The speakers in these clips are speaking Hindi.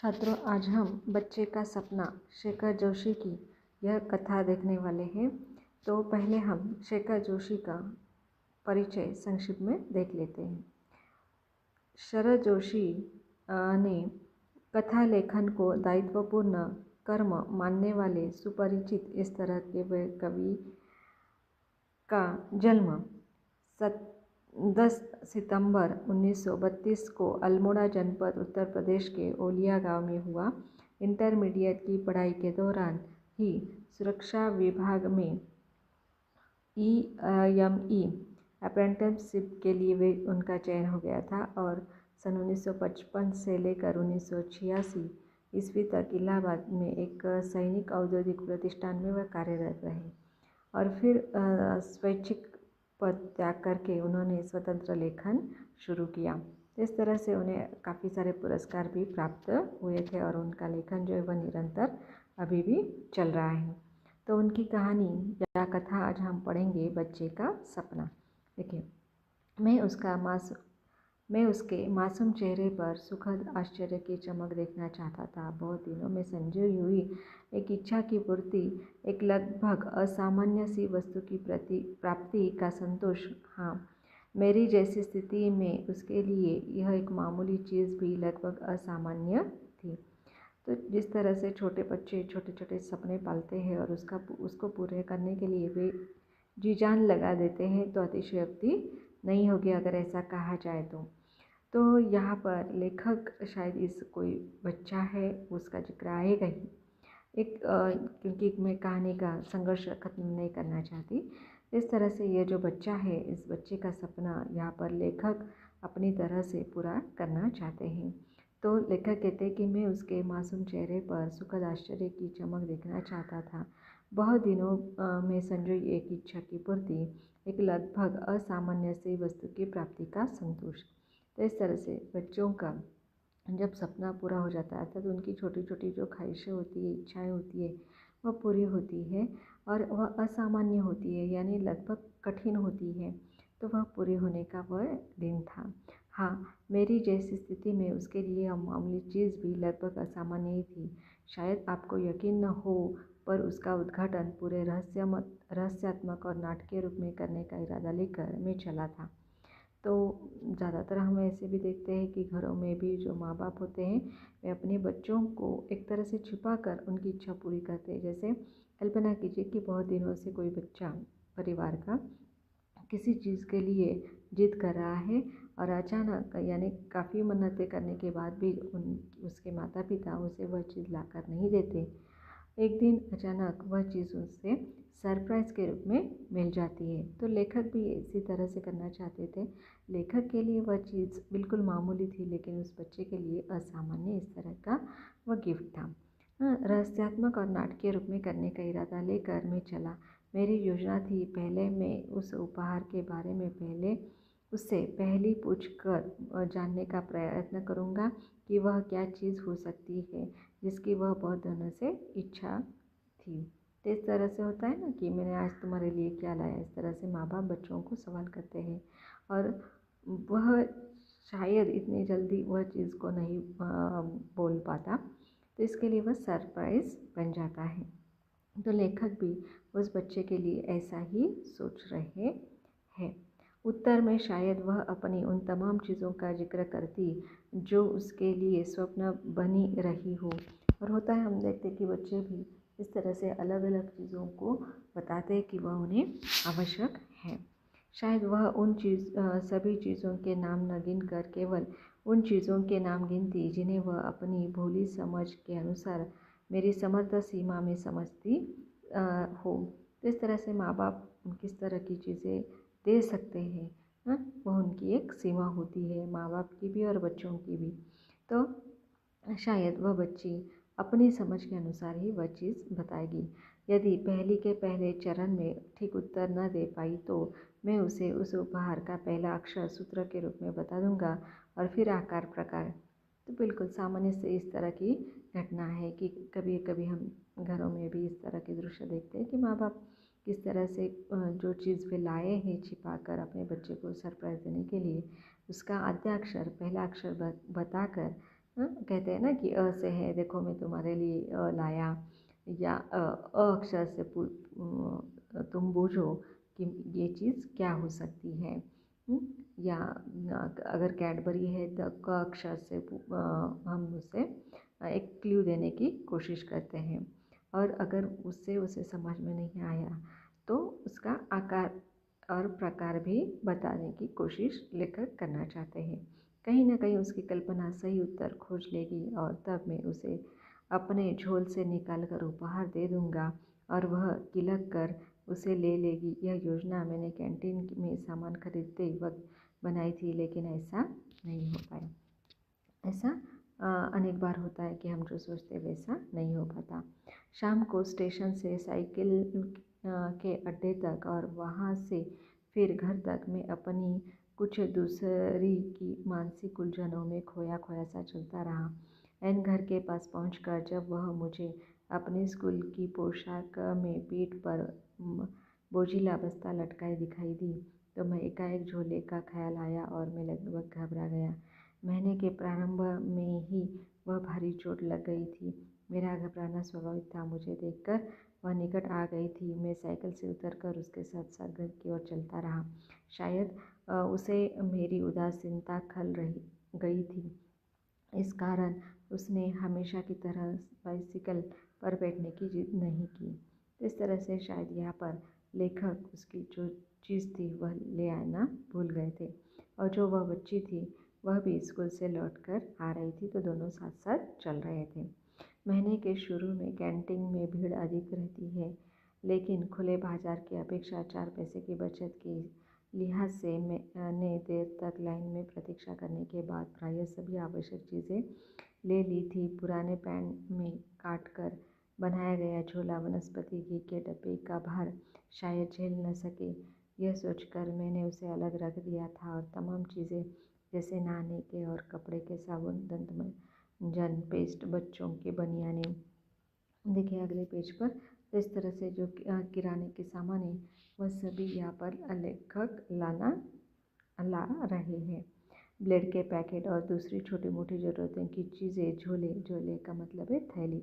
छात्रों, आज हम बच्चे का सपना शेखर जोशी की यह कथा देखने वाले हैं। तो पहले हम शेखर जोशी का परिचय संक्षिप्त में देख लेते हैं। शरद जोशी ने कथा लेखन को दायित्वपूर्ण कर्म मानने वाले सुपरिचित इस तरह के वे कवि का जन्म 10 सितंबर 1932 को अल्मोड़ा जनपद उत्तर प्रदेश के ओलिया गांव में हुआ। इंटरमीडिएट की पढ़ाई के दौरान ही सुरक्षा विभाग में EME अप्रेंटिसशिप के लिए उनका चयन हो गया था और सन 1955 से लेकर 1986 ईस्वी तक इलाहाबाद में एक सैनिक औद्योगिक प्रतिष्ठान में वह कार्यरत रहे और फिर स्वैच्छिक पद त्याग करके उन्होंने स्वतंत्र लेखन शुरू किया। इस तरह से उन्हें काफ़ी सारे पुरस्कार भी प्राप्त हुए थे और उनका लेखन जो है वह निरंतर अभी भी चल रहा है। तो उनकी कहानी या कथा आज हम पढ़ेंगे, बच्चे का सपना। देखिए, मैं उसके मासूम चेहरे पर सुखद आश्चर्य की चमक देखना चाहता था। बहुत दिनों में संजोई हुई एक इच्छा की पूर्ति, एक लगभग असामान्य सी वस्तु की प्राप्ति का संतोष। हाँ, मेरी जैसी स्थिति में उसके लिए यह एक मामूली चीज़ भी लगभग असामान्य थी। तो जिस तरह से छोटे बच्चे छोटे छोटे सपने पालते हैं और उसको पूरे करने के लिए वे जी जान लगा देते हैं, तो अतिशयोक्ति नहीं होगी अगर ऐसा कहा जाए तो यहाँ पर लेखक शायद इस कोई बच्चा है उसका जिक्र आएगा ही क्योंकि मैं कहानी का संघर्ष खत्म नहीं करना चाहती। इस तरह से ये जो बच्चा है, इस बच्चे का सपना यहाँ पर लेखक अपनी तरह से पूरा करना चाहते हैं। तो लेखक कहते हैं कि मैं उसके मासूम चेहरे पर सुखद आश्चर्य की चमक देखना चाहता था। बहुत दिनों में संजोई एक इच्छा की पूर्ति, एक लगभग असामान्य सी वस्तु की प्राप्ति का संतोष। तो इस तरह से बच्चों का जब सपना पूरा हो जाता है तो उनकी छोटी छोटी जो ख्वाहिशें होती है, इच्छाएं होती है, वह पूरी होती है और वह असामान्य होती है, यानी लगभग कठिन होती है। तो वह पूरी होने का वह दिन था। हाँ, मेरी जैसी स्थिति में उसके लिए यह मामूली चीज़ भी लगभग असामान्य ही थी। शायद आपको यकीन न हो, पर उसका उद्घाटन पूरे रहस्यात्मक और नाटकीय रूप में करने का इरादा लेकर मैं चला था। तो ज़्यादातर हम ऐसे भी देखते हैं कि घरों में भी जो माँ बाप होते हैं वे अपने बच्चों को एक तरह से छिपा कर उनकी इच्छा पूरी करते हैं। जैसे कल्पना कीजिए कि बहुत दिनों से कोई बच्चा परिवार का किसी चीज़ के लिए जिद कर रहा है और अचानक, यानी काफ़ी मन्नतें करने के बाद भी उसके माता पिता उसे वह चीज़ लाकर नहीं देते। एक दिन अचानक वह चीज़ उससे सरप्राइज़ के रूप में मिल जाती है। तो लेखक भी इसी तरह से करना चाहते थे। लेखक के लिए वह चीज़ बिल्कुल मामूली थी, लेकिन उस बच्चे के लिए असामान्य इस तरह का वह गिफ्ट था। रहस्यात्मक और नाटकीय रूप में करने का इरादा लेकर मैं चला। मेरी योजना थी, पहले मैं उस उपहार के बारे में उससे पहली पूछ कर जानने का प्रयत्न करूँगा कि वह क्या चीज़ हो सकती है जिसकी वह बहुत दिनों से इच्छा थी। तो इस तरह से होता है ना कि मैंने आज तुम्हारे लिए क्या लाया। इस तरह से माँ बाप बच्चों को सवाल करते हैं और वह शायद इतनी जल्दी वह चीज़ को नहीं बोल पाता, तो इसके लिए वह सरप्राइज़ बन जाता है। तो लेखक भी उस बच्चे के लिए ऐसा ही सोच रहे हैं। उत्तर में शायद वह अपनी उन तमाम चीज़ों का जिक्र करती जो उसके लिए स्वप्न बनी रही हो। और होता है, हम देखते कि बच्चे भी इस तरह से अलग अलग चीज़ों को बताते हैं कि वह उन्हें आवश्यक है। शायद वह सभी चीज़ों के नाम न गिन कर केवल उन चीज़ों के नाम गिनती जिन्हें वह अपनी भोली समझ के अनुसार मेरी समर्थ सीमा में समझती हो। तो इस तरह से माँ बाप किस तरह की चीज़ें दे सकते हैं, वह उनकी एक सीमा होती है, माँ बाप की भी और बच्चों की भी। तो शायद वह बच्ची अपनी समझ के अनुसार ही वह चीज़ बताएगी। यदि पहली के पहले चरण में ठीक उत्तर न दे पाई तो मैं उसे उस उपहार का पहला अक्षर सूत्र के रूप में बता दूंगा और फिर आकार प्रकार। तो बिल्कुल सामान्य से इस तरह की घटना है कि कभी कभी हम घरों में भी इस तरह के दृश्य देखते हैं कि माँ बाप किस तरह से जो चीज़ वे लाए हैं छिपा कर अपने बच्चे को सरप्राइज़ देने के लिए, उसका आद्याक्षर पहला अक्षर बताकर कहते हैं ना कि अ से है, देखो मैं तुम्हारे लिए लाया, या अक्षर से तुम बूझो कि ये चीज़ क्या हो सकती है। या अगर कैडबरी है तो क अक्षर से हम उसे एक क्लू देने की कोशिश करते हैं, और अगर उससे उसे समझ में नहीं आया तो उसका आकार और प्रकार भी बताने की कोशिश लेखक करना चाहते हैं। कहीं न कहीं उसकी कल्पना सही उत्तर खोज लेगी और तब मैं उसे अपने झोल से निकाल कर उपहार दे दूँगा और वह किलक कर उसे ले लेगी। यह योजना मैंने कैंटीन में सामान खरीदते वक्त बनाई थी, लेकिन ऐसा नहीं हो पाया। ऐसा अनेक बार होता है कि हम जो सोचते हैं वैसा नहीं हो पाता। शाम को स्टेशन से साइकिल के अड्डे तक और वहाँ से फिर घर तक मैं अपनी कुछ दूसरी की मानसिक उलझनों में खोया खोया सा चलता रहा। एन घर के पास पहुंचकर जब वह मुझे अपनी स्कूल की पोशाक में पीठ पर बोझिला बस्ता लटकाए दिखाई दी, तो मैं एकाएक झोले का ख्याल आया और मैं लगभग घबरा गया। महीने के प्रारंभ में ही वह भारी चोट लग गई थी। मेरा घबराना स्वाभाविक था। मुझे देखकर वह निकट आ गई थी। मैं साइकिल से उतरकर उसके साथ साथ घर की ओर चलता रहा। शायद उसे मेरी उदासीनता खल रही गई थी। इस कारण उसने हमेशा की तरह बाइसिकल पर बैठने की जिद नहीं की। इस तरह से शायद यहाँ पर लेखक उसकी जो चीज़ थी वह ले आना भूल गए थे, और जो वह बच्ची थी वह भी स्कूल से लौटकर आ रही थी, तो दोनों साथ साथ चल रहे थे। महीने के शुरू में कैंटीन में भीड़ अधिक रहती है, लेकिन खुले बाजार की अपेक्षा 4 पैसे की बचत की लिहाज से मैंने देर तक लाइन में प्रतीक्षा करने के बाद प्रायः सभी आवश्यक चीज़ें ले ली थी। पुराने पैन में काट कर बनाया गया झोला वनस्पति घी के डब्बे का भार शायद झेल न सके, यह सोचकर मैंने उसे अलग रख दिया था, और तमाम चीज़ें जैसे नहाने के और कपड़े के साबुन, दंतमंजन, पेस्ट, बच्चों के बनियाने, देखिए अगले पेज पर, तो इस तरह से जो किराने के सामान है वह सभी यहाँ पर लेखक ला रहे हैं। ब्लेड के पैकेट और दूसरी छोटी मोटी ज़रूरतों की चीज़ें झोले का मतलब है थैली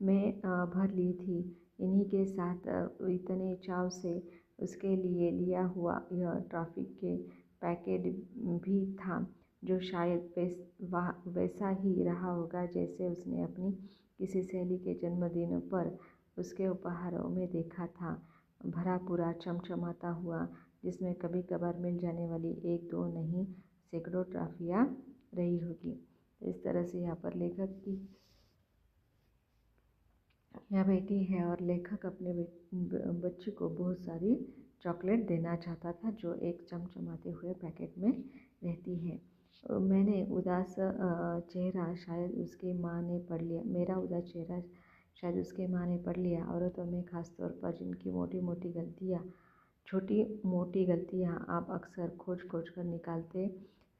में भर ली थी। इन्हीं के साथ इतने चाव से उसके लिए लिया हुआ यह ट्रैफिक के पैकेट भी था, जो शायद वैसा ही रहा होगा जैसे उसने अपनी किसी सहेली के जन्मदिन पर उसके उपहारों में देखा था, भरा पूरा चमचमाता हुआ, जिसमें कभी कभार मिल जाने वाली एक दो नहीं सैकड़ों ट्रॉफियाँ रही होगी। तो इस तरह से यहाँ पर लेखक की यह बेटी है और लेखक अपने बच्ची को बहुत सारी चॉकलेट देना चाहता था, जो एक चमचमाते हुए पैकेट में रहती है। मैंने उदास चेहरा शायद उसकी माँ ने पढ़ लिया मेरा उदास चेहरा शायद उसकी माँ ने पढ़ लिया। औरतों में खासतौर पर जिनकी छोटी मोटी गलतियाँ आप अक्सर खोज खोज कर निकालते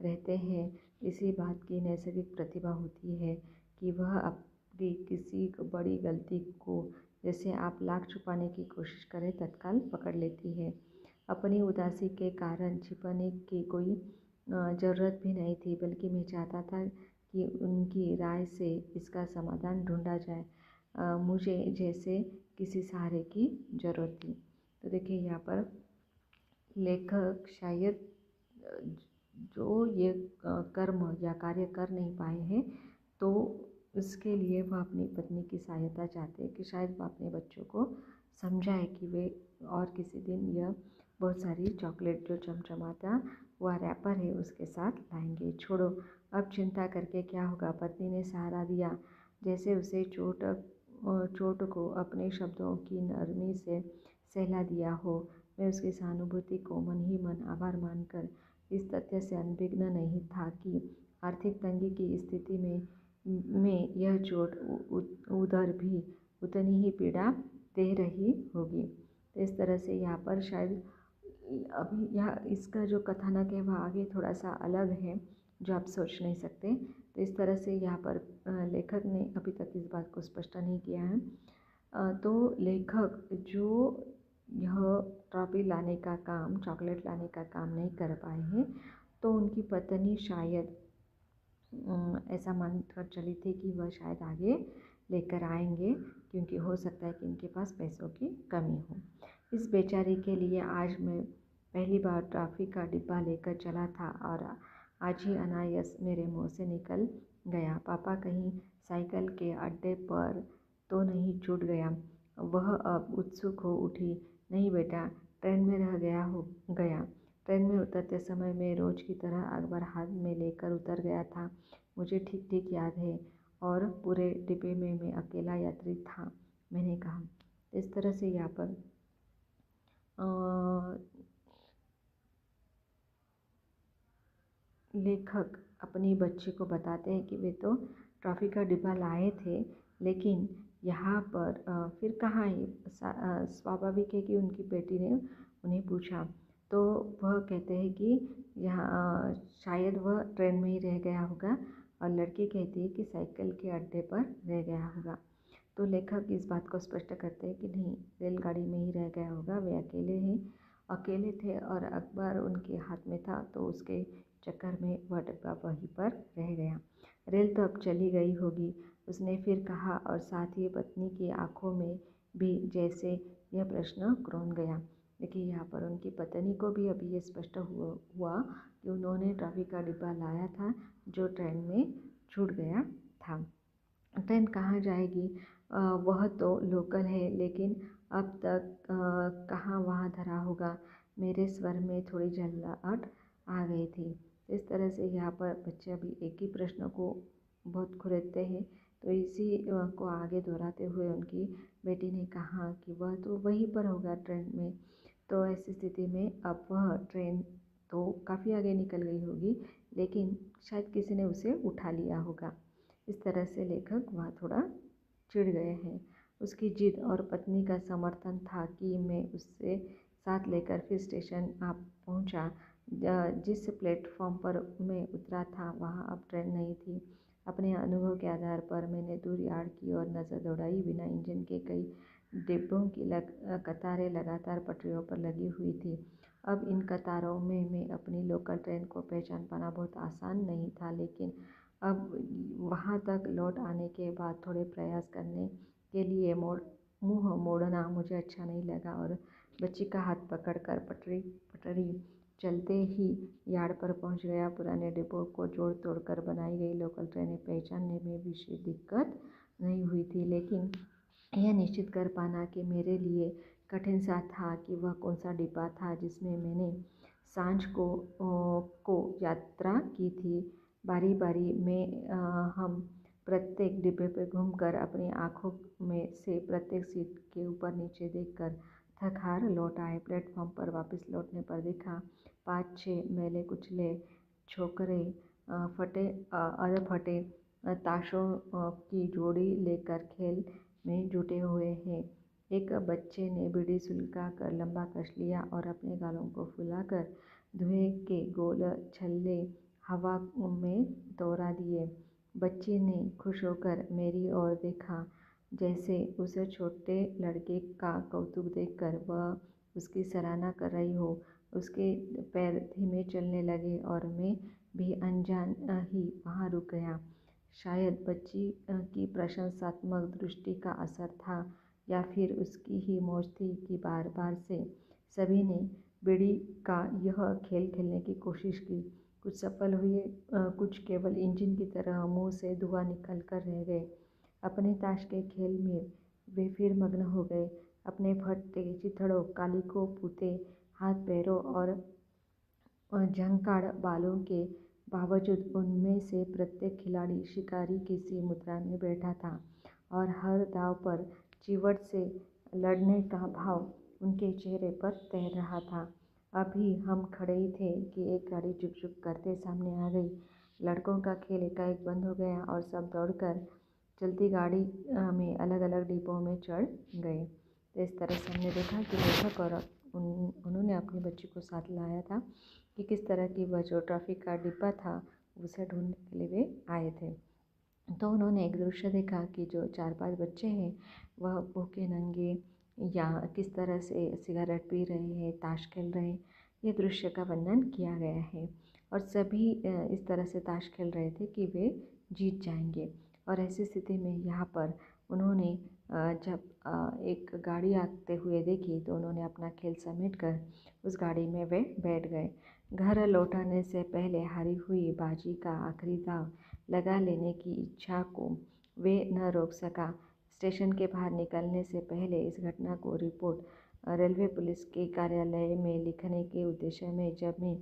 रहते हैं, इसी बात की नैसर्गिक प्रतिभा होती है कि वह अपनी किसी बड़ी गलती को, जैसे आप लाख छुपाने की कोशिश करें, तत्काल पकड़ लेती है। अपनी उदासी के कारण छिपाने की कोई ज़रूरत भी नहीं थी, बल्कि मैं चाहता था कि उनकी राय से इसका समाधान ढूंढा जाए। मुझे जैसे किसी सहारे की ज़रूरत थी। तो देखिए यहाँ पर लेखक शायद जो ये कर्म या कार्य कर नहीं पाए हैं, तो उसके लिए वह अपनी पत्नी की सहायता चाहते हैं कि शायद वह अपने बच्चों को समझाए कि वे और किसी दिन यह बहुत सारी चॉकलेट जो चमचमाता हुआ रैपर है उसके साथ लाएंगे। छोड़ो, अब चिंता करके क्या होगा, पत्नी ने सहारा दिया, जैसे उसे चोट को अपने शब्दों की नरमी से सहला दिया हो। मैं उसकी सहानुभूति को मन ही मन आभार मानकर इस तथ्य से अनभिज्ञ नहीं था कि आर्थिक तंगी की स्थिति में यह चोट उधर भी उतनी ही पीड़ा दे रही होगी। तो इस तरह से यहाँ पर शायद अभी यह इसका जो कथानक है वह आगे थोड़ा सा अलग है, जो आप सोच नहीं सकते। तो इस तरह से यहाँ पर लेखक ने अभी तक इस बात को स्पष्ट नहीं किया है। तो लेखक जो यह ट्रॉफी लाने का काम, चॉकलेट लाने का काम नहीं कर पाए हैं, तो उनकी पत्नी शायद ऐसा मानकर चली थी कि वह शायद आगे लेकर आएंगे, क्योंकि हो सकता है कि इनके पास पैसों की कमी हो। इस बेचारी के लिए आज मैं पहली बार टॉफ़ी का डिब्बा लेकर चला था और आज ही अनायास मेरे मुंह से निकल गया, पापा कहीं साइकिल के अड्डे पर तो नहीं छूट गया। वह अब उत्सुक हो उठी। नहीं बेटा, ट्रेन में रह गया। ट्रेन में उतरते समय मैं रोज की तरह अखबार हाथ में लेकर उतर गया था, मुझे ठीक ठीक याद है, और पूरे डिब्बे में मैं अकेला यात्री था, मैंने कहा। इस तरह से यहाँ पर लेखक अपनी बच्ची को बताते हैं कि वे तो ट्रॉफ़ी का डिब्बा लाए थे, लेकिन यहाँ पर फिर कहाँ है। स्वाभाविक है कि उनकी बेटी ने उन्हें पूछा, तो वह कहते हैं कि यहाँ शायद वह ट्रेन में ही रह गया होगा, और लड़की कहती है कि साइकिल के अड्डे पर रह गया होगा। तो लेखक इस बात को स्पष्ट करते हैं कि नहीं, रेलगाड़ी में ही रह गया होगा, वे अकेले थे और अखबार उनके हाथ में था, तो उसके चक्कर में वह डिब्बा वहीं पर रह गया। रेल तो अब चली गई होगी, उसने फिर कहा, और साथ ही पत्नी की आंखों में भी जैसे यह प्रश्न क्रोन गया। देखिए यहाँ पर उनकी पत्नी को भी अभी ये स्पष्ट हुआ कि उन्होंने टॉफ़ी का डिब्बा लाया था जो ट्रेन में छूट गया था। ट्रेन कहाँ जाएगी, वह तो लोकल है, लेकिन अब तक कहाँ वहाँ धरा होगा। मेरे स्वर में थोड़ी झल्लाहट आ गई थी। इस तरह से यहाँ पर बच्चे अभी एक ही प्रश्न को बहुत खुरेदते हैं, तो इसी को आगे दोहराते हुए उनकी बेटी ने कहा कि वह तो वहीं पर होगा ट्रेन में। तो ऐसी स्थिति में अब वह ट्रेन तो काफ़ी आगे निकल गई होगी, लेकिन शायद किसी ने उसे उठा लिया होगा। इस तरह से लेखक वहाँ थोड़ा चिढ़ गए हैं। उसकी जिद और पत्नी का समर्थन था कि मैं उससे साथ लेकर फिर स्टेशन आ पहुँचा। जिस प्लेटफॉर्म पर मैं उतरा था वहाँ अब ट्रेन नहीं थी। अपने अनुभव के आधार पर मैंने दूर यार्ड की ओर नज़र दौड़ाई। बिना इंजन के कई डिब्बों की कतारें लगातार पटरियों पर लगी हुई थी। अब इन कतारों में मैं अपनी लोकल ट्रेन को पहचान पाना बहुत आसान नहीं था, लेकिन अब वहाँ तक लौट आने के बाद थोड़े प्रयास करने के लिए मुँह मोड़ना मुझे अच्छा नहीं लगा, और बच्ची का हाथ पकड़कर पटरी चलते ही यार्ड पर पहुंच गया। पुराने डिब्बों को जोड़ तोड़कर बनाई गई लोकल ट्रेनें पहचानने में विशेष दिक्कत नहीं हुई थी, लेकिन यह निश्चित कर पाना कि मेरे लिए कठिन सा था कि वह कौन सा डिब्बा था जिसमें मैंने सांझ को यात्रा की थी। बारी बारी में हम प्रत्येक डिब्बे पर घूमकर अपनी आँखों में से प्रत्येक सीट के ऊपर नीचे देखकर थक हार लौट आए। प्लेटफॉर्म पर वापस लौटने पर देखा 5-6 मैले कुचले छोकरे अध फटे ताशों की जोड़ी लेकर खेल में जुटे हुए हैं। एक बच्चे ने बीड़ी सुलगा कर लंबा कस लिया और अपने गालों को फुलाकर धुएं के गोल छल्ले हवा में दौड़ा दिए। बच्ची ने खुश होकर मेरी ओर देखा, जैसे उस छोटे लड़के का कौतुक देखकर वह उसकी सराहना कर रही हो। उसके पैर धीमे चलने लगे और मैं भी अनजान ही वहाँ रुक गया। शायद बच्ची की प्रशंसात्मक दृष्टि का असर था, या फिर उसकी ही मौज थी कि बार बार से सभी ने बीड़ी का यह खेल खेलने की कोशिश की। कुछ सफल हुए, कुछ केवल इंजन की तरह मुंह से धुआं निकल कर रह गए। अपने ताश के खेल में वे फिर मग्न हो गए। अपने फटते चिथड़ों, कालिखों, पूते हाथ पैरों और झंकाड़ बालों के बावजूद उनमें से प्रत्येक खिलाड़ी शिकारी किसी मुद्रा में बैठा था, और हर दाव पर चिवट से लड़ने का भाव उनके चेहरे पर तैर रहा था। अभी हम खड़े ही थे कि एक गाड़ी झुक झुक करते सामने आ गई। लड़कों का खेल एकाएक बंद हो गया और सब दौड़कर चलती गाड़ी में अलग अलग डिब्बों में चढ़ गए। तो इस तरह से हमने देखा कि लेखक और उन्होंने अपनी बच्ची को साथ लाया था कि किस तरह की वह जो ट्रॉफ़ी का डिब्बा था उसे ढूंढने के लिए वे आए थे। तो उन्होंने एक दृश्य देखा कि जो 4-5 बच्चे हैं वह भूखे नंगे या किस तरह से सिगरेट पी रहे हैं, ताश खेल रहे हैं। ये दृश्य का वर्णन किया गया है। और सभी इस तरह से ताश खेल रहे थे कि वे जीत जाएंगे। और ऐसी स्थिति में यहाँ पर उन्होंने जब एक गाड़ी आते हुए देखी तो उन्होंने अपना खेल समेटकर उस गाड़ी में वे बैठ गए। घर लौटाने से पहले हारी हुई बाजी का आखिरी दांव लगा लेने की इच्छा को वे न रोक सका। स्टेशन के बाहर निकलने से पहले इस घटना को रिपोर्ट रेलवे पुलिस के कार्यालय में लिखने के उद्देश्य में जब मैं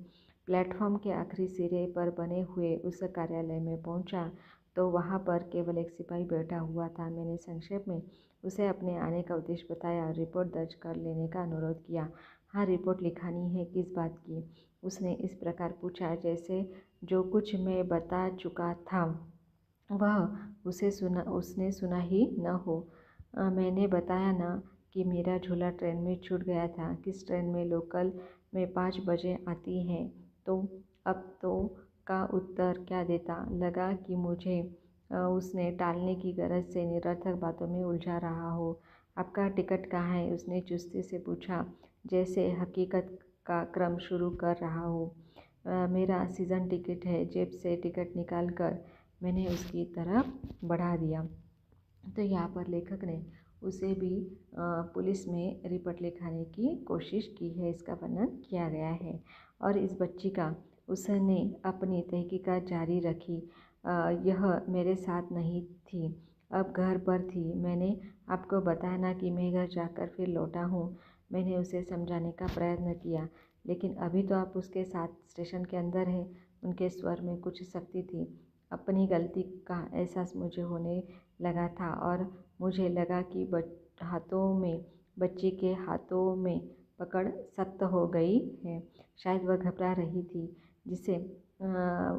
प्लेटफॉर्म के आखिरी सिरे पर बने हुए उस कार्यालय में पहुंचा तो वहां पर केवल एक सिपाही बैठा हुआ था। मैंने संक्षेप में उसे अपने आने का उद्देश्य बताया और रिपोर्ट दर्ज कर लेने का अनुरोध किया। हाँ, रिपोर्ट लिखानी है, किस बात की? उसने इस प्रकार पूछा जैसे जो कुछ मैं बता चुका था वह उसने सुना ही न हो। मैंने बताया ना कि मेरा झोला ट्रेन में छूट गया था। किस ट्रेन में? लोकल में 5 बजे आती है। तो अब तो का उत्तर क्या देता? लगा कि मुझे उसने टालने की गरज से निरर्थक बातों में उलझा रहा हो। आपका टिकट कहाँ है? उसने चुस्ती से पूछा जैसे हकीकत का क्रम शुरू कर रहा हो। मेरा सीज़न टिकट है। जेब से टिकट निकाल कर मैंने उसकी तरफ बढ़ा दिया। तो यहाँ पर लेखक ने उसे भी पुलिस में रिपोर्ट लिखाने की कोशिश की है, इसका वर्णन किया गया है। और इस बच्ची का उसने अपनी तहकीकात जारी रखी। यह मेरे साथ नहीं थी, अब घर पर थी। मैंने आपको बताया ना कि मैं घर जाकर फिर लौटा हूँ। मैंने उसे समझाने का प्रयत्न किया, लेकिन अभी तो आप उसके साथ स्टेशन के अंदर हैं। उनके स्वर में कुछ सख्ती थी। अपनी गलती का एहसास मुझे होने लगा था और मुझे लगा कि बच्ची के हाथों में पकड़ सख्त हो गई है। शायद वह घबरा रही थी, जिसे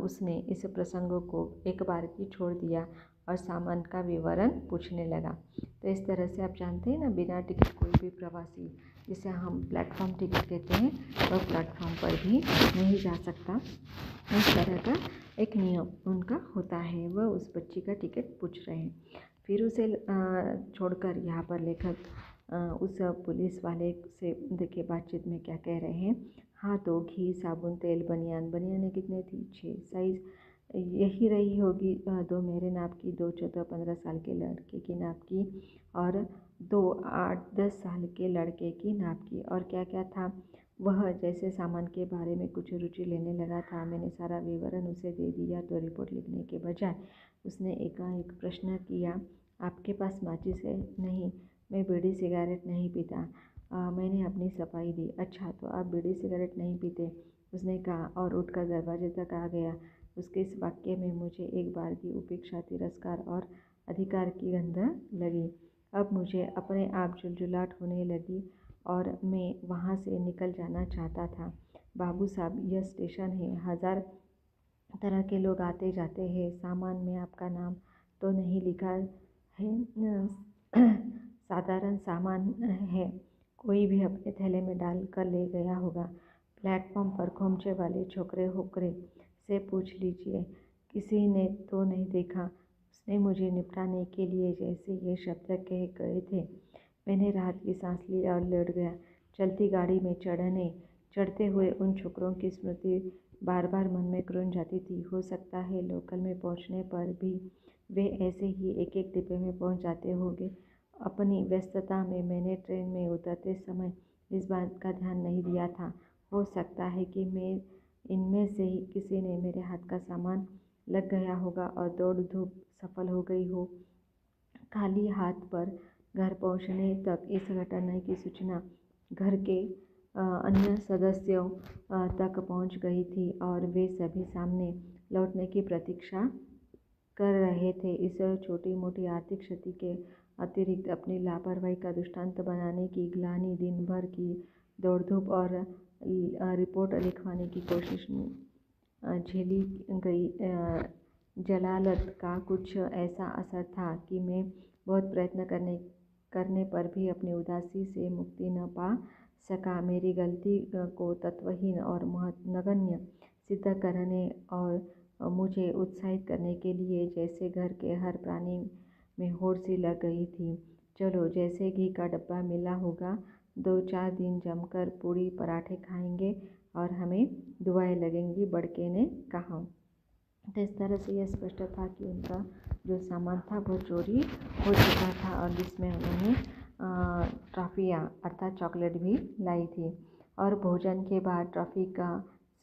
उसने इस प्रसंग को एक बार की छोड़ दिया और सामान का विवरण पूछने लगा। तो इस तरह से आप जानते हैं ना, बिना टिकट कोई भी प्रवासी, जिसे हम प्लेटफॉर्म टिकट कहते हैं, वह प्लेटफॉर्म पर भी नहीं जा सकता। इस तरह का एक नियम उनका होता है। वह उस बच्ची का टिकट पूछ रहे हैं। फिर उसे छोड़कर यहाँ पर लेखक उस पुलिस वाले से देखिए बातचीत में क्या कह रहे हैं। हाँ, तो घी, साबुन, तेल, बनियान कितने थी? 6 साइज़ यही रही होगी। 2 मेरे नाप की, 2 14-15 साल के लड़के की नाप की और 2 8-10 साल के लड़के की नाप की। और क्या क्या था? वह जैसे सामान के बारे में कुछ रुचि लेने लगा था। मैंने सारा विवरण उसे दे दिया तो रिपोर्ट लिखने के बजाय उसने एकाएक प्रश्न किया, आपके पास माचिस है? नहीं, मैं बीड़ी सिगरेट नहीं पीता। मैंने अपनी सफाई दी। अच्छा, तो आप बीड़ी सिगरेट नहीं पीते? उसने कहा और उठकर दरवाजे तक आ गया। उसके इस वाक्य में मुझे एक बार की उपेक्षा, तिरस्कार और अधिकार की गंध लगी। अब मुझे अपने आप झुलझुलाहट होने लगी और मैं वहाँ से निकल जाना चाहता था। बाबू साहब, यह स्टेशन है, 1000 तरह के लोग आते जाते हैं। सामान में आपका नाम तो नहीं लिखा है। साधारण सामान है, कोई भी अपने थैले में डाल कर ले गया होगा। प्लेटफॉर्म पर खोमचे वाले छोकरे होकरे से पूछ लीजिए, किसी ने तो नहीं देखा। उसने मुझे निपटाने के लिए जैसे ये शब्द कह गए थे। मैंने राहत की सांस ली और लेट गया। चलती गाड़ी में चढ़ते हुए उन छोकरों की स्मृति बार बार मन में क्रुंज जाती थी। हो सकता है लोकल में पहुंचने पर भी वे ऐसे ही एक एक डिब्बे में पहुंच जाते होंगे। अपनी व्यस्तता में मैंने ट्रेन में उतरते समय इस बात का ध्यान नहीं दिया था। हो सकता है कि मैं इनमें से ही किसी ने मेरे हाथ का सामान लग गया होगा और दौड़ धूप सफल हो गई हो। खाली हाथ पर घर पहुंचने तक इस घटना की सूचना घर के अन्य सदस्यों तक पहुंच गई थी और वे सभी सामने लौटने की प्रतीक्षा कर रहे थे। इस छोटी मोटी आर्थिक क्षति के अतिरिक्त अपनी लापरवाही का दृष्टांत बनाने की ग्लानि, दिन भर की दौड़ धूप और रिपोर्ट लिखवाने की कोशिश झेली गई जलालत का कुछ ऐसा असर था कि मैं बहुत प्रयत्न करने पर भी अपनी उदासी से मुक्ति न पा सका। मेरी गलती को तत्वहीन और नगण्य सिद्ध करने और मुझे उत्साहित करने के लिए जैसे घर के हर प्राणी में होड़ सी लग गई थी। चलो, जैसे घी का डब्बा मिला होगा, 2-4 दिन जमकर पूड़ी पराठे खाएंगे, और हमें दुआएं लगेंगी, बड़के ने कहा। तो इस तरह से यह स्पष्ट था कि उनका जो सामान था वो चोरी हो चुका था और जिसमें उन्होंने टॉफ़ियाँ अर्थात चॉकलेट भी लाई थी। और भोजन के बाद टॉफ़ी का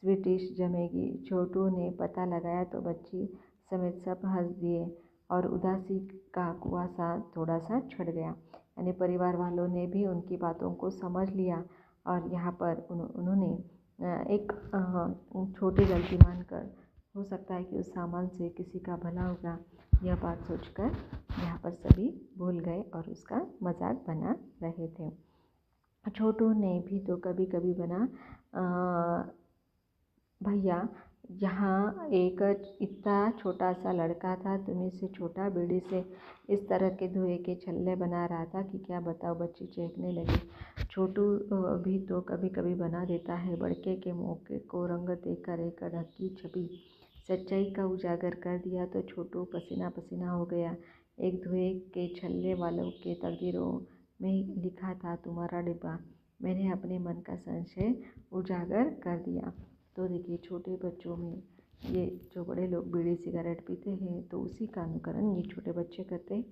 स्वीट डिश जमेगी। छोटू ने पता लगाया तो बच्ची समेत सब हंस दिए और उदासी का कुआसा थोड़ा सा छट गया। यानी परिवार वालों ने भी उनकी बातों को समझ लिया और यहाँ पर उन्होंने एक छोटी गलती मानकर, हो सकता है कि उस सामान से किसी का भला होगा, यह बात सोचकर यहाँ पर सभी भूल गए और उसका मजाक बना रहे थे। छोटू ने भी तो कभी कभी बना, भैया यहाँ एक इतना छोटा सा लड़का था, तुम्हें से छोटा बीड़ी से इस तरह के धुएं के छल्ले बना रहा था कि क्या बताओ। बच्ची चीखने लगी। छोटू भी तो कभी कभी बना देता है। बड़के के मौके को रंग देकर एक ढकी छवि सच्चाई का उजागर कर दिया तो छोटू पसीना पसीना हो गया। एक धुएं के छल्ले वालों के तकदीरों में लिखा था तुम्हारा डिब्बा। मैंने अपने मन का संशय उजागर कर दिया। तो देखिए, छोटे बच्चों में ये जो बड़े लोग बीड़ी सिगरेट पीते हैं तो उसी का अनुकरण ये छोटे बच्चे करते हैं।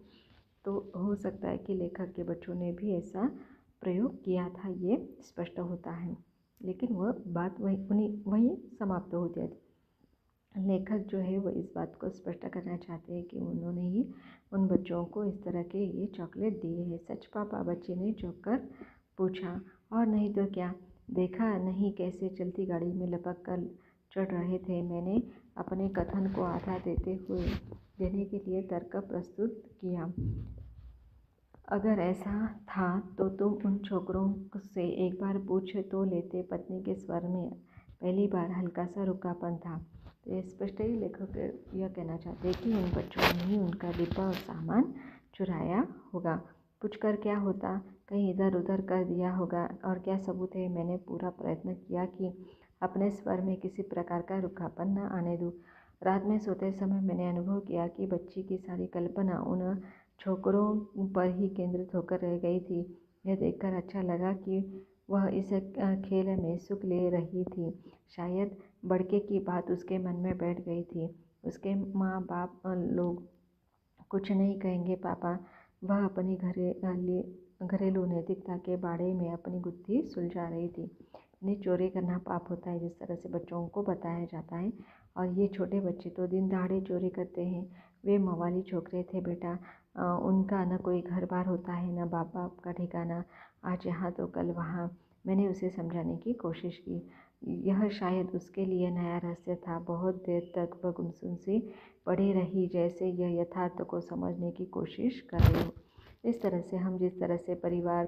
तो हो सकता है कि लेखक के बच्चों ने भी ऐसा प्रयोग किया था, ये स्पष्ट होता है। लेकिन वह बात वहीं समाप्त हो जाती। लेखक जो है वो इस बात को स्पष्ट करना चाहते हैं कि उन्होंने ही उन बच्चों को इस तरह के ये चॉकलेट दिए हैं। सच पापा? बच्चे ने चौंक कर पूछा। और नहीं तो क्या, देखा नहीं कैसे चलती गाड़ी में लपक कर चढ़ रहे थे। मैंने अपने कथन को आधा देने के लिए तर्क प्रस्तुत किया। अगर ऐसा था तो तुम उन छोकरों से एक बार पूछ तो लेते। पत्नी के स्वर में पहली बार हल्का सा रुखापन था। तो स्पष्ट ही लेखक यह कहना चाहते हैं कि इन बच्चों ने ही उनका डिब्बा और सामान चुराया होगा। पूछकर क्या होता, कहीं इधर उधर कर दिया होगा। और क्या सबूत है? मैंने पूरा प्रयत्न किया कि अपने स्वर में किसी प्रकार का रुखापन न आने दूँ। रात में सोते समय मैंने अनुभव किया कि बच्ची की सारी कल्पना उन छोकरों पर ही केंद्रित होकर रह गई थी। यह देखकर अच्छा लगा कि वह इस खेल में सुख ले रही थी। शायद बड़के की बात उसके मन में बैठ गई थी। उसके माँ बाप लोग कुछ नहीं कहेंगे पापा। वह अपनी घरेलू नैतिकता के बारे में अपनी गुत्थी सुलझा रही थी। इन्हें चोरी करना पाप होता है, जिस तरह से बच्चों को बताया जाता है। और ये छोटे बच्चे तो दिन दहाड़े चोरी करते हैं। वे मवाली छोकरे थे बेटा। उनका न कोई घर बार होता है, न बाप बाप का ठिकाना। आज यहाँ तो कल वहाँ। मैंने उसे समझाने की कोशिश की। यह शायद उसके लिए नया रहस्य था। बहुत देर तक वह गुमसुम सी पड़ी रही, जैसे यह यथार्थ को समझने की कोशिश कर रही हो। इस तरह से हम जिस तरह से परिवार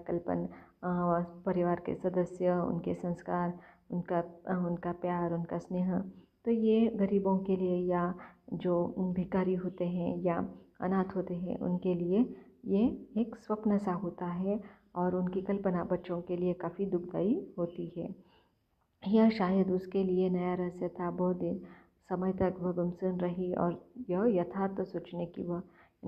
के सदस्य, उनके संस्कार, उनका प्यार, उनका स्नेह, तो ये गरीबों के लिए या जो भिखारी होते हैं या अनाथ होते हैं उनके लिए ये एक स्वप्न सा होता है और उनकी कल्पना बच्चों के लिए काफ़ी दुखदायी होती है। यह शायद उसके लिए नया रहस्य था। बहुत दिन समय तक वह गुमसुम रही और यह यथार्थ सोचने की वह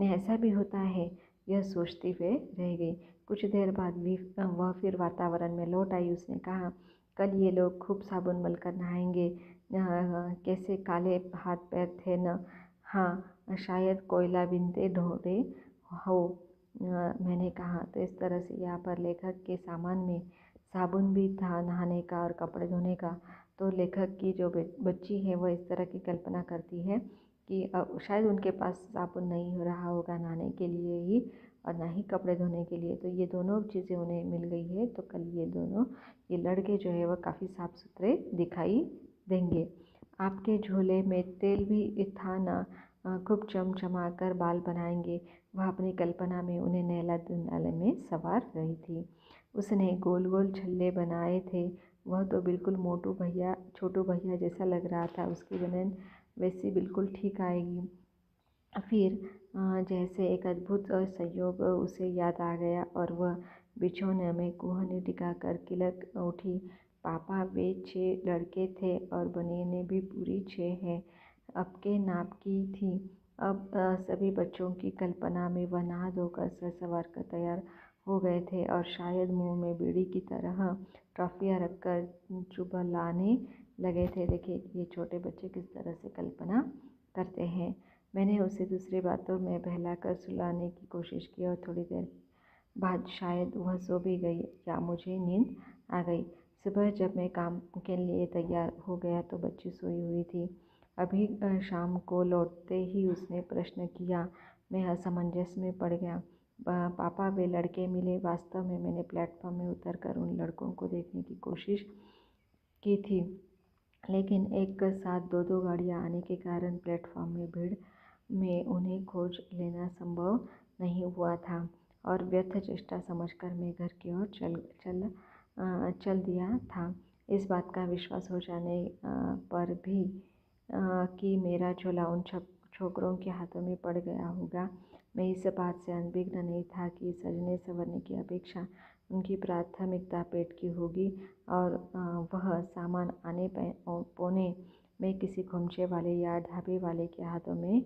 ऐसा भी होता है, यह सोचती हुए रह गई। कुछ देर बाद भी वह फिर वातावरण में लौट आई। उसने कहा, कल ये लोग खूब साबुन मलकर नहाएंगे। कैसे काले हाथ पैर थे न। हाँ, शायद कोयला बिनते ढोरे हो। मैंने कहा। तो इस तरह से यहाँ पर लेखक के सामान में साबुन भी था नहाने का और कपड़े धोने का। तो लेखक की जो बच्ची है वह इस तरह की कल्पना करती है कि शायद उनके पास साबुन नहीं हो रहा होगा नहाने के लिए ही और ना ही कपड़े धोने के लिए। तो ये दोनों चीज़ें उन्हें मिल गई है। तो कल ये लड़के जो है वह काफ़ी साफ सुथरे दिखाई देंगे। आपके झोले में तेल भी था ना। खूब चमचमा कर बाल बनाएंगे। वह अपनी कल्पना में उन्हें नहला धुलाने में सवार रही थी। उसने गोल गोल छल्ले बनाए थे। वह तो बिल्कुल छोटू भैया जैसा लग रहा था। उसकी बनन वैसी बिल्कुल ठीक आएगी। फिर जैसे एक अद्भुत संयोग उसे याद आ गया और वह बिछौने में कुहनी टिकाकर किलक उठी। पापा, वे 6 लड़के थे और बनियानें भी पूरी 6 हैं। अब के नाप की थी। अब सभी बच्चों की कल्पना में वह नहा धोकर सज संवर कर तैयार हो गए थे और शायद मुंह में बीड़ी की तरह ट्रॉफियाँ रखकर चुबलाने लगे थे। देखिए ये छोटे बच्चे किस तरह से कल्पना करते हैं। मैंने उसे दूसरी बातों में बहलाकर सुलाने की कोशिश की और थोड़ी देर बाद शायद वह सो भी गई या मुझे नींद आ गई। सुबह जब मैं काम के लिए तैयार हो गया तो बच्ची सोई हुई थी। अभी शाम को लौटते ही उसने प्रश्न किया। मैं असमंजस में पड़ गया। पापा वे लड़के मिले? वास्तव में मैंने प्लेटफॉर्म में उतरकर उन लड़कों को देखने की कोशिश की थी, लेकिन एक साथ दो दो गाड़ियां आने के कारण प्लेटफॉर्म में भीड़ में उन्हें खोज लेना संभव नहीं हुआ था और व्यर्थ चेष्टा समझकर मैं घर की ओर चल दिया था। इस बात का विश्वास हो जाने पर भी कि मेरा झोला उन छोकरों के हाथों में पड़ गया होगा, मैं इस बात से अनभिज्ञ नहीं था कि सजने संवरने की अपेक्षा उनकी प्राथमिकता पेट की होगी और वह सामान आने पौने में किसी खोमचे वाले या ढाबे वाले के हाथों में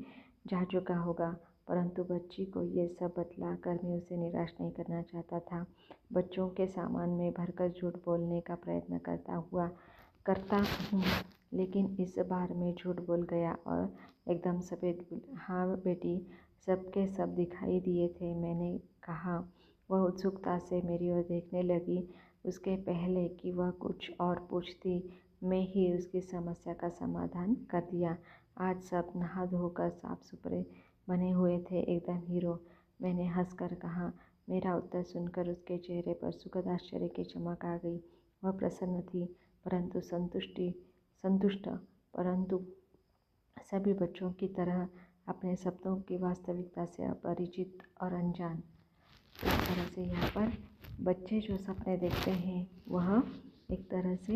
जा चुका होगा। परंतु बच्ची को ये सब बतला कर मैं उसे निराश नहीं करना चाहता था। बच्चों के सामान में भरकर झूठ बोलने का प्रयत्न करता हूँ, लेकिन इस बार मैं झूठ बोल गया और एकदम सफ़ेद। हाँ बेटी, सब के सब दिखाई दिए थे, मैंने कहा। वह उत्सुकता से मेरी ओर देखने लगी। उसके पहले कि वह कुछ और पूछती, मैं ही उसकी समस्या का समाधान कर दिया। आज सब नहा धोकर साफ सुथरे बने हुए थे, एकदम हीरो। मैंने हंसकर कहा। मेरा उत्तर सुनकर उसके चेहरे पर सुखद आश्चर्य की चमक आ गई। वह प्रसन्न थी, परंतु संतुष्ट, परंतु सभी बच्चों की तरह अपने सपनों की वास्तविकता से अपरिचित और अनजान। इस तरह से यहाँ पर बच्चे जो सपने देखते हैं वह एक तरह से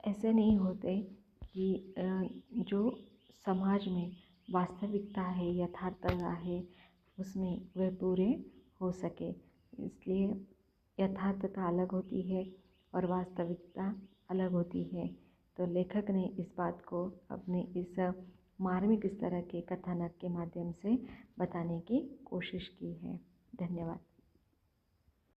ऐसे नहीं होते कि जो समाज में वास्तविकता है, यथार्थता है, उसमें वे पूरे हो सके। इसलिए यथार्थता अलग होती है और वास्तविकता अलग होती है। तो लेखक ने इस बात को अपने इस मार्मिक इस तरह के कथानक के माध्यम से बताने की कोशिश की है। धन्यवाद।